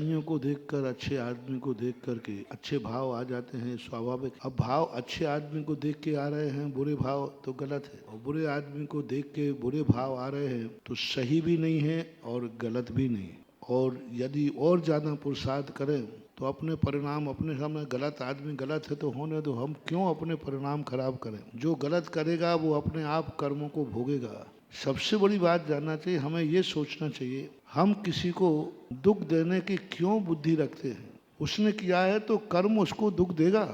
आदमियों को देखकर, अच्छे आदमी को देख करके अच्छे भाव आ जाते हैं, स्वाभाविक। अब भाव अच्छे आदमी को देख के आ रहे हैं, बुरे भाव तो गलत है, और बुरे आदमी को देख के बुरे भाव आ रहे हैं तो सही भी नहीं है और गलत भी नहीं। और यदि और ज्यादा पुरुषार्थ करें तो अपने परिणाम अपने सामने, गलत आदमी गलत है तो होने दो, हम क्यों अपने परिणाम खराब करें। जो गलत करेगा वो अपने आप कर्मों को भोगेगा। सबसे बड़ी बात जानना चाहिए, हमें ये सोचना चाहिए हम किसी को दुख देने की क्यों बुद्धि रखते हैं। उसने किया है तो कर्म उसको दुख देगा।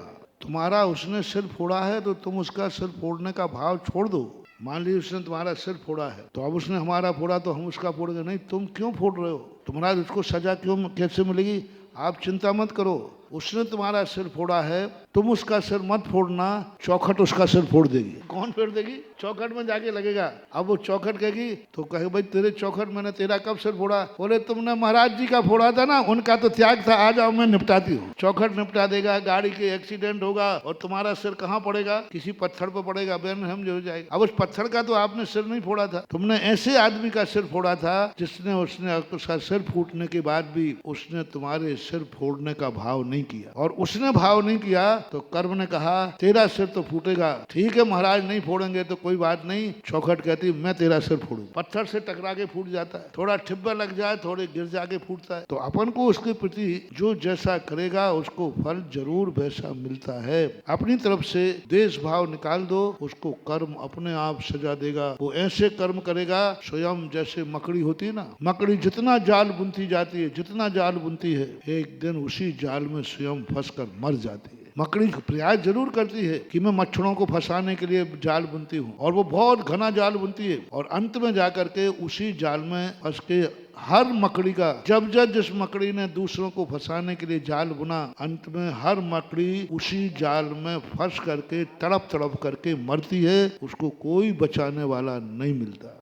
तुम्हारा उसने सिर फोड़ा है तो तुम उसका सिर फोड़ने का भाव छोड़ दो। मान लीजिए उसने तुम्हारा सिर फोड़ा है तो अब उसने हमारा फोड़ा तो हम उसका फोड़ेंगे नहीं। तुम क्यों फोड़ रहे हो, तुम्हारा उसको सजा क्यों कैसे मिलेगी। आप चिंता मत करो, उसने तुम्हारा सिर फोड़ा है, तुम उसका सिर मत फोड़ना, चौखट उसका सिर फोड़ देगी। कौन फोड़ देगी, चौखट में जाके लगेगा। अब वो चौखट कहेगी तो कहे भाई तेरे चौखट मैंने तेरा कब सिर फोड़ा। बोले तुमने महाराज जी का फोड़ा था ना, उनका तो त्याग था, आ जाओ मैं निपटाती हूँ। चौखट निपटा देगा, गाड़ी के एक्सीडेंट होगा और तुम्हारा सिर कहाँ पड़ेगा, किसी पत्थर पर पड़ेगा, बेन हम जो हो जाएगा। अब उस पत्थर का तो आपने सिर नहीं फोड़ा था, तुमने ऐसे आदमी का सिर फोड़ा था जिसने उसने उसका सिर फूटने के बाद भी उसने तुम्हारे सिर फोड़ने का भाव नहीं किया। और उसने भाव नहीं किया तो कर्म ने कहा तेरा सिर तो फूटेगा। ठीक है महाराज नहीं फोड़ेंगे तो कोई बात नहीं, चौखट कहती मैं तेरा सिर फोड़ू। पत्थर से टकरा के फूट जाता है, थोड़ा ठिब्बा लग जाए, थोड़े गिर जाके फूटता है। तो अपन को उसके प्रति जो जैसा करेगा उसको फल जरूर वैसा मिलता है। अपनी तरफ से देश भाव निकाल दो, उसको कर्म अपने आप सजा देगा। वो ऐसे कर्म करेगा स्वयं जैसे मकड़ी होती है ना, मकड़ी जितना जाल बुनती जाती है, जितना जाल बुनती है, एक दिन उसी जाल में स्वयं फंसकर मर जाती है। मकड़ी प्रयास जरूर करती है कि मैं मच्छरों को फंसाने के लिए जाल बुनती हूँ, और वो बहुत घना जाल बुनती है, और अंत में जाकर के उसी जाल में फंस के हर मकड़ी का, जब जब जिस मकड़ी ने दूसरों को फंसाने के लिए जाल बुना, अंत में हर मकड़ी उसी जाल में फंस करके तड़प तड़प करके मरती है, उसको कोई बचाने वाला नहीं मिलता।